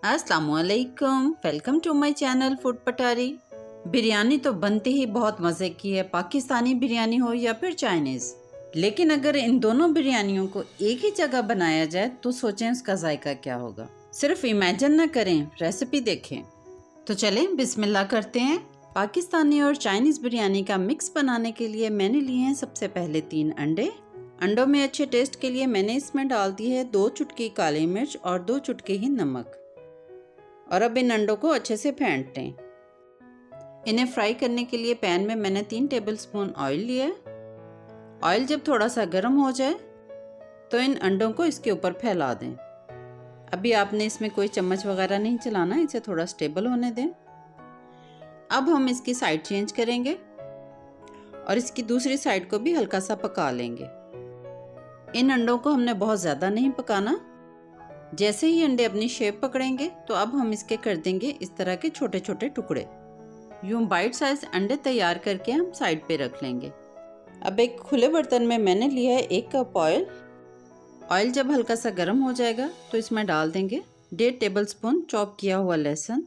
अस्सलामुअलैकुम, welcome to my channel food Patari. Biryani तो बनती ही बहुत मज़े की है, पाकिस्तानी बिरयानी हो या फिर चाइनीज़। लेकिन अगर इन दोनों बिरयानियों को एक ही जगह बनाया जाए तो सोचें उसका जायका क्या होगा। सिर्फ इमेजिन ना करें, रेसिपी देखें। तो चलें बिस्मिल्लाह करते हैं। पाकिस्तानी और चाइनीज़ बिरयानी का मिक्स बनाने के लिए मैंने लिए हैं सबसे पहले 3 अंडे। अंडों में अच्छे टेस्ट के लिए मैंने इसमें डाल दी है 2 चुटकी काली मिर्च और 2 चुटकी ही नमक। और अब इन अंडों को अच्छे से फेंट लें। इन्हें फ्राई करने के लिए पैन में मैंने 3 टेबलस्पून ऑयल लिया है। ऑयल जब थोड़ा सा गर्म हो जाए तो इन अंडों को इसके ऊपर फैला दें। अभी आपने इसमें कोई चम्मच वगैरह नहीं चलाना, इसे थोड़ा स्टेबल होने दें। अब हम इसकी साइड चेंज करेंगे और इसकी दूसरी साइड को भी हल्का सा पका लेंगे। इन अंडों को हमने बहुत ज़्यादा नहीं पकाना। जैसे ही अंडे अपनी शेप पकड़ेंगे तो अब हम इसके कर देंगे इस तरह के छोटे छोटे टुकड़े। यूं बाइट साइज अंडे तैयार करके हम साइड पे रख लेंगे। अब एक खुले बर्तन में मैंने लिया है 1 कप ऑयल। ऑयल जब हल्का सा गर्म हो जाएगा तो इसमें डाल देंगे 1.5 टेबलस्पून चॉप किया हुआ लहसुन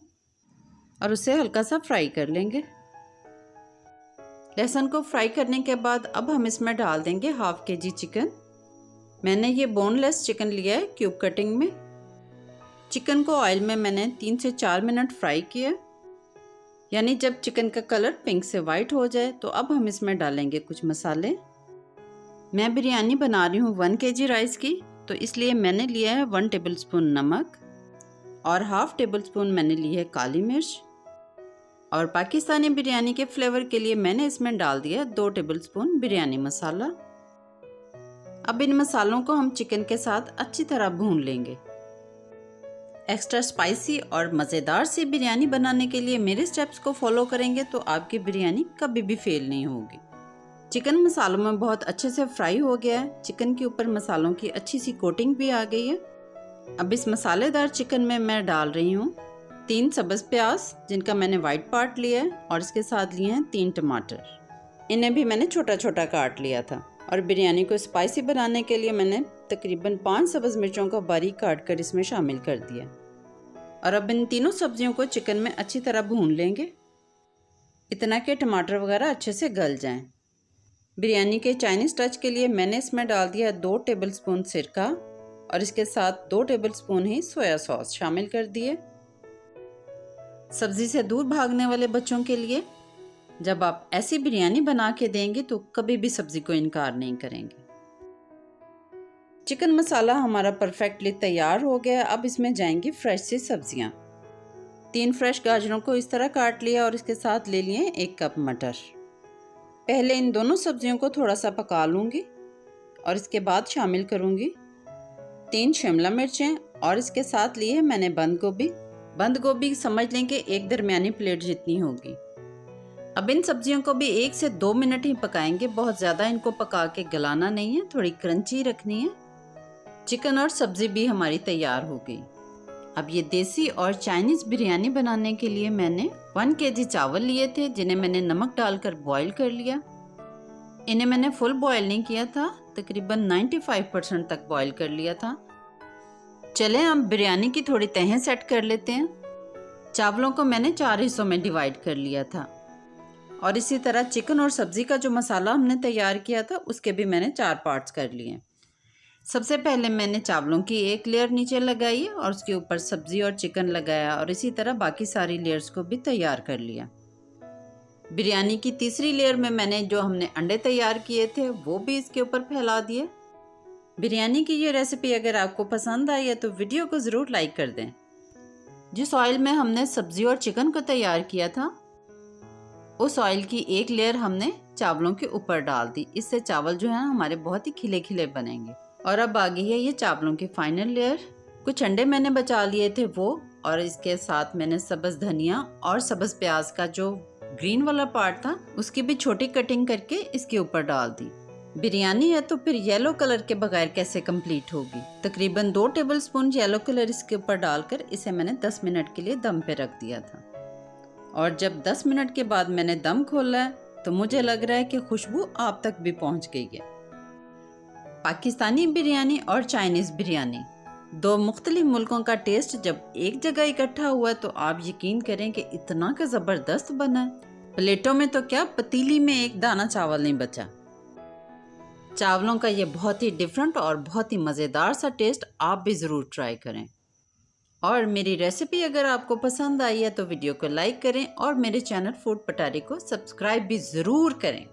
और उसे हल्का सा फ्राई कर लेंगे। लहसुन को फ्राई करने के बाद अब हम इसमें डाल देंगे हाफ केजी चिकन। मैंने ये बोनलेस चिकन लिया है क्यूब कटिंग में। चिकन को ऑयल में मैंने 3 से 4 मिनट फ्राई किया, यानी जब चिकन का कलर पिंक से वाइट हो जाए तो अब हम इसमें डालेंगे कुछ मसाले। मैं बिरयानी बना रही हूँ 1 केजी राइस की, तो इसलिए मैंने लिया है 1 टेबलस्पून नमक और हाफ टेबलस्पून मैंने ली है काली मिर्च। और पाकिस्तानी बिरयानी के फ्लेवर के लिए मैंने इसमें डाल दिया 2 टेबलस्पून बिरयानी मसाला। अब इन मसालों को हम चिकन के साथ अच्छी तरह भून लेंगे। एक्स्ट्रा स्पाइसी और मज़ेदार सी बिरयानी बनाने के लिए मेरे स्टेप्स को फॉलो करेंगे तो आपकी बिरयानी कभी भी फेल नहीं होगी। चिकन मसालों में बहुत अच्छे से फ्राई हो गया है। चिकन के ऊपर मसालों की अच्छी सी कोटिंग भी आ गई है। अब इस मसालेदार चिकन में मैं डाल रही हूँ 3 सब्ज़ प्याज, जिनका मैंने वाइट पार्ट लिया है, और इसके साथ लिए हैं 3 टमाटर। इन्हें भी मैंने छोटा छोटा काट लिया था। और बिरयानी को स्पाइसी बनाने के लिए मैंने तकरीबन 5 सब्ज़ मिर्चों को बारीक काट कर इसमें शामिल कर दिया। और अब इन तीनों सब्जियों को चिकन में अच्छी तरह भून लेंगे, इतना कि टमाटर वगैरह अच्छे से गल जाएं। बिरयानी के चाइनीज़ टच के लिए मैंने इसमें डाल दिया 2 टेबलस्पून सिरका और इसके साथ 2 टेबलस्पून ही सोया सॉस शामिल कर दिए। सब्ज़ी से दूर भागने वाले बच्चों के लिए जब आप ऐसी बिरयानी बना के देंगे तो कभी भी सब्ज़ी को इनकार नहीं करेंगे। चिकन मसाला हमारा परफेक्टली तैयार हो गया। अब इसमें जाएंगी फ्रेश सी सब्जियां। 3 फ्रेश गाजरों को इस तरह काट लिया और इसके साथ ले लिए 1 कप मटर। पहले इन दोनों सब्जियों को थोड़ा सा पका लूँगी और इसके बाद शामिल करूँगी 3 शिमला मिर्चें और इसके साथ लिए मैंने बंद गोभी। बंद गोभी समझ लें कि 1 दरमियानी प्लेट जितनी होगी। अब इन सब्जियों को भी 1 से 2 मिनट ही पकाएंगे, बहुत ज़्यादा इनको पका के गलाना नहीं है, थोड़ी क्रंची रखनी है। चिकन और सब्ज़ी भी हमारी तैयार हो गई। अब ये देसी और चाइनीज़ बिरयानी बनाने के लिए मैंने 1 केजी चावल लिए थे, जिन्हें मैंने नमक डालकर बॉईल कर लिया। इन्हें मैंने फुल बॉईल नहीं किया था, तकरीबन 95% तक बॉईल कर लिया था। चलें अब बिरयानी की थोड़ी तहें सेट कर लेते हैं। चावलों को मैंने 4 हिस्सों में डिवाइड कर लिया था और इसी तरह चिकन और सब्ज़ी का जो मसाला हमने तैयार किया था उसके भी मैंने 4 पार्ट्स कर लिए। सबसे पहले मैंने चावलों की एक लेयर नीचे लगाई और उसके ऊपर सब्ज़ी और चिकन लगाया और इसी तरह बाकी सारी लेयर्स को भी तैयार कर लिया। बिरयानी की तीसरी लेयर में मैंने जो हमने अंडे तैयार किए थे वो भी इसके ऊपर फैला दिए। बिरयानी की ये रेसिपी अगर आपको पसंद आई है तो वीडियो को ज़रूर लाइक कर दें। जिस ऑयल में हमने सब्ज़ी और चिकन को तैयार किया था उस ऑयल की एक लेयर हमने चावलों के ऊपर डाल दी। इससे चावल जो है हमारे बहुत ही खिले खिले बनेंगे। और अब आ गई है ये चावलों की फाइनल लेयर। कुछ अंडे मैंने बचा लिए थे वो, और इसके साथ मैंने सब्ज़ धनिया और सब्ज़ प्याज का जो ग्रीन वाला पार्ट था उसकी भी छोटी कटिंग करके इसके ऊपर डाल दी। बिरयानी है तो फिर येलो कलर के बगैर कैसे कंप्लीट होगी। तकरीबन 2 टेबलस्पून येलो कलर इसके ऊपर डालकर इसे मैंने 10 मिनट के लिए दम पे रख दिया था। और जब 10 मिनट के बाद मैंने दम खोला है तो मुझे लग रहा है कि खुशबू आप तक भी पहुंच गई है। पाकिस्तानी बिरयानी और चाइनीज़ बिरयानी दो मुख्तलिफ मुल्कों का टेस्ट जब एक जगह इकट्ठा हुआ तो आप यकीन करें कि इतना का ज़बरदस्त बना है। प्लेटों में तो क्या, पतीली में एक दाना चावल नहीं बचा। चावलों का ये बहुत ही डिफरेंट और बहुत ही मज़ेदार सा टेस्ट आप भी ज़रूर ट्राई करें। और मेरी रेसिपी अगर आपको पसंद आई है तो वीडियो को लाइक करें और मेरे चैनल फूड पटारी को सब्सक्राइब भी ज़रूर करें।